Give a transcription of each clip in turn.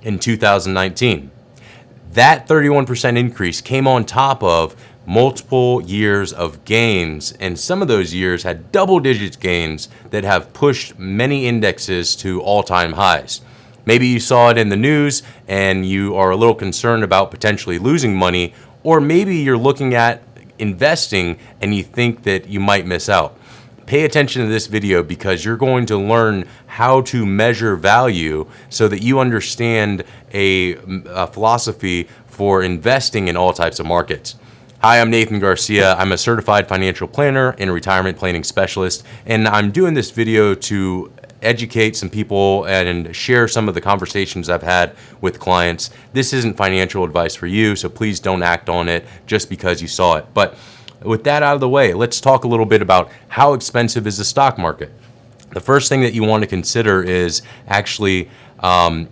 in 2019. That 31% increase came on top of multiple years of gains, and some of those years had double-digit gains that have pushed many indexes to all-time highs. Maybe you saw it in the news and you are a little concerned about potentially losing money, or maybe you're looking at investing and you think that you might miss out. Pay attention to this video because you're going to learn how to measure value so that you understand a philosophy for investing in all types of markets. Hi, I'm Nathan Garcia. I'm a certified financial planner and retirement planning specialist, and I'm doing this video to educate some people and share some of the conversations I've had with clients. This isn't financial advice for you, so please don't act on it just because you saw it. But with that out of the way, let's talk a little bit about how expensive is the stock market. The first thing that you want to consider is actually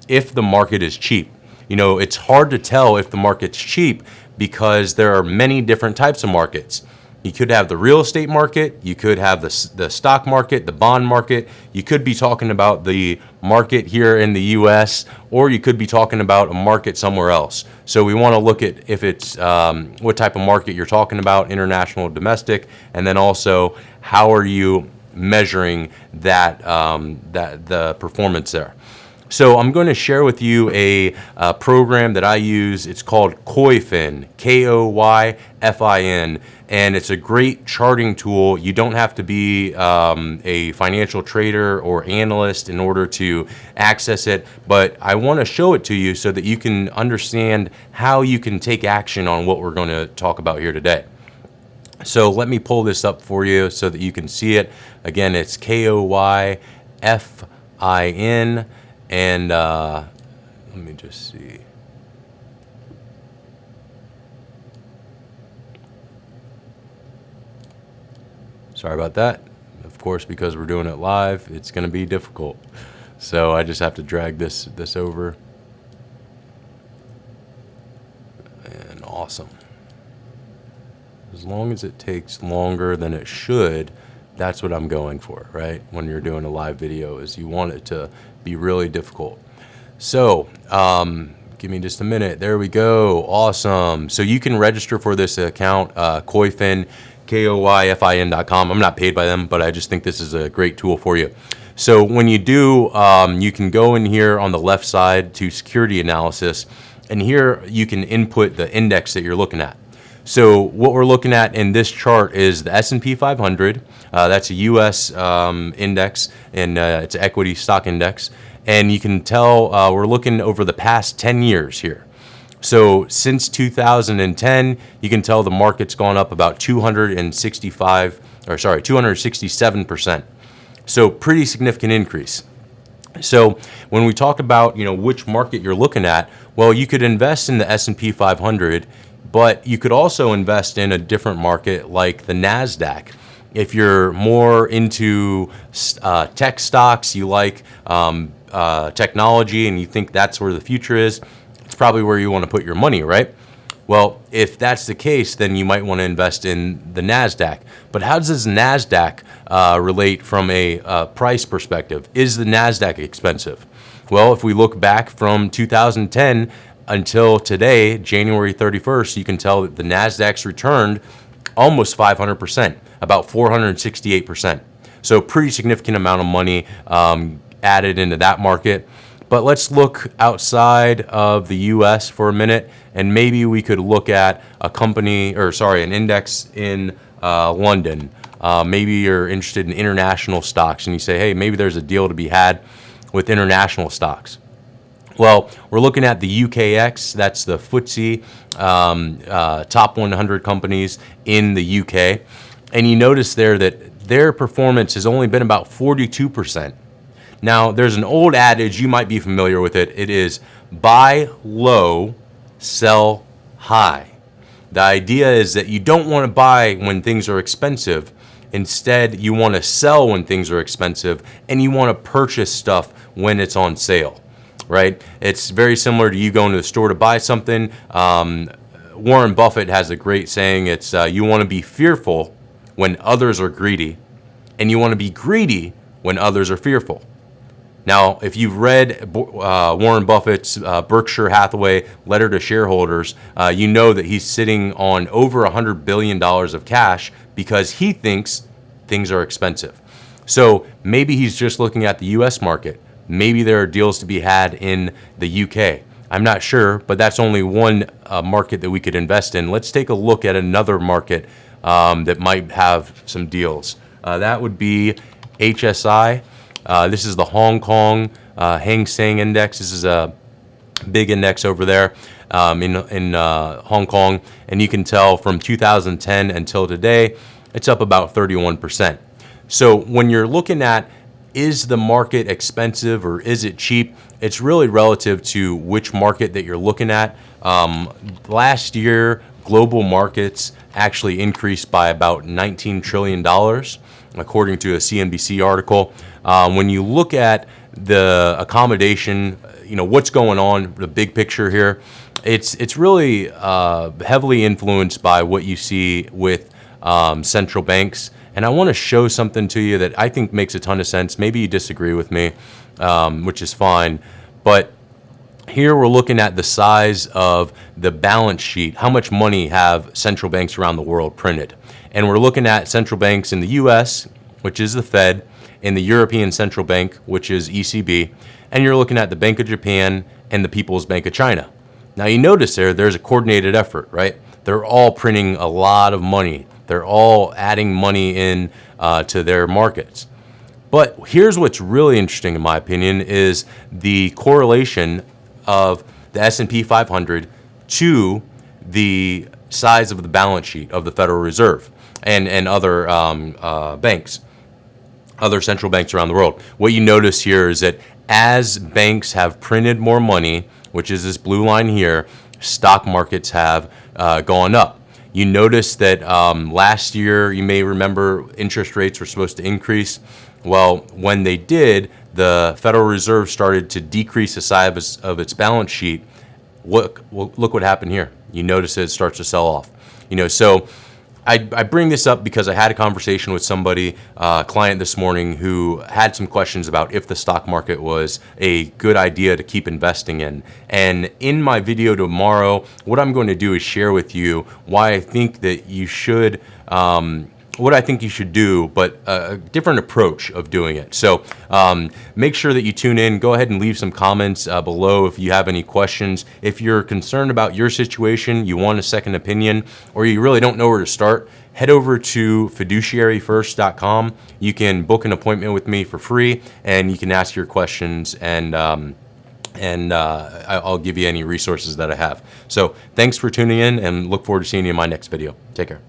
if the market is cheap. You know, it's hard to tell if the market's cheap because there are many different types of markets. You could have the real estate market, you could have the stock market, the bond market, you could be talking about the market here in the US, or you could be talking about a market somewhere else. So we want to look at if it's what type of market you're talking about, international, domestic, and then also how are you measuring that, the performance there. So I'm going to share with you a program that I use. It's called Koyfin, Koyfin, and it's a great charting tool. You don't have to be a financial trader or analyst in order to access it, but I want to show it to you so that you can understand how you can take action on what we're going to talk about here today. So let me pull this up for you so that you can see it. Again, it's Koyfin. And let me just see. Sorry about that. Of course, because we're doing it live, it's going to be difficult. So I just have to drag this over. And awesome. As long as it takes longer than it should, that's what I'm going for, right? When you're doing a live video, is you want it to be really difficult. So give me just a minute. There we go. Awesome. So you can register for this account, Koyfin, Koyfin.com. I'm not paid by them, but I just think this is a great tool for you. So when you do, you can go in here on the left side to security analysis, and here you can input the index that you're looking at. So what we're looking at in this chart is the S&P 500. That's a U.S. Index, and it's an equity stock index. And you can tell we're looking over the past 10 years here. So since 2010, you can tell the market's gone up about 267%. So pretty significant increase. So when we talk about, you know, which market you're looking at, well, you could invest in the S&P 500, but you could also invest in a different market like the NASDAQ. If you're more into tech stocks, you like technology, and you think that's where the future is, it's probably where you want to put your money, right? Well, if that's the case, then you might want to invest in the NASDAQ. But how does NASDAQ relate from a price perspective? Is the NASDAQ expensive? Well, if we look back from 2010 until today, January 31st, you can tell that the NASDAQ's returned almost 500%, about 468%. So pretty significant amount of money added into that market. But let's look outside of the US for a minute, and maybe we could look at an index in London. Maybe you're interested in international stocks and you say, hey, maybe there's a deal to be had with international stocks. Well, we're looking at the UKX, that's the FTSE, top 100 companies in the UK. And you notice there that their performance has only been about 42%. Now, there's an old adage, you might be familiar with it. It is buy low, sell high. The idea is that you don't want to buy when things are expensive. Instead, you want to sell when things are expensive, and you want to purchase stuff when it's on sale. Right? It's very similar to you going to the store to buy something. Warren Buffett has a great saying. It's you want to be fearful when others are greedy, and you want to be greedy when others are fearful. Now, if you've read Warren Buffett's Berkshire Hathaway letter to shareholders, you know that he's sitting on over $100 billion of cash because he thinks things are expensive. So maybe he's just looking at the US market. Maybe there are deals to be had in the UK. I'm not sure, but that's only one market that we could invest in. Let's take a look at another market that might have some deals. That would be HSI. This is the Hong Kong Hang Seng Index. This is a big index over there in Hong Kong. And you can tell from 2010 until today, it's up about 31%. So when you're looking at, is the market expensive or is it cheap? It's really relative to which market that you're looking at. Last year, global markets actually increased by about $19 trillion, according to a CNBC article. When you look at the accommodation, what's going on, the big picture here, it's really heavily influenced by what you see with central banks. And I want to show something to you that I think makes a ton of sense. Maybe you disagree with me, which is fine. But here we're looking at the size of the balance sheet. How much money have central banks around the world printed? And we're looking at central banks in the US, which is the Fed, in the European Central Bank, which is ECB, and you're looking at the Bank of Japan and the People's Bank of China. Now you notice there's a coordinated effort, right? They're all printing a lot of money. They're all adding money in to their markets. But here's what's really interesting, in my opinion, is the correlation of the S&P 500 to the size of the balance sheet of the Federal Reserve and other banks, other central banks around the world. What you notice here is that as banks have printed more money, which is this blue line here, stock markets have gone up. You notice that last year, you may remember, interest rates were supposed to increase. Well, when they did, the Federal Reserve started to decrease the size of its balance sheet. Look what happened here. You notice that it starts to sell off. So I bring this up because I had a conversation with somebody, a client this morning, who had some questions about if the stock market was a good idea to keep investing in. And in my video tomorrow, what I'm going to do is share with you why I think that you should, what I think you should do, but a different approach of doing it. So make sure that you tune in. Go ahead and leave some comments below if you have any questions. If you're concerned about your situation, you want a second opinion, or you really don't know where to start, head over to fiduciaryfirst.com. You can book an appointment with me for free, and you can ask your questions, and I'll give you any resources that I have. So thanks for tuning in, and look forward to seeing you in my next video. Take care.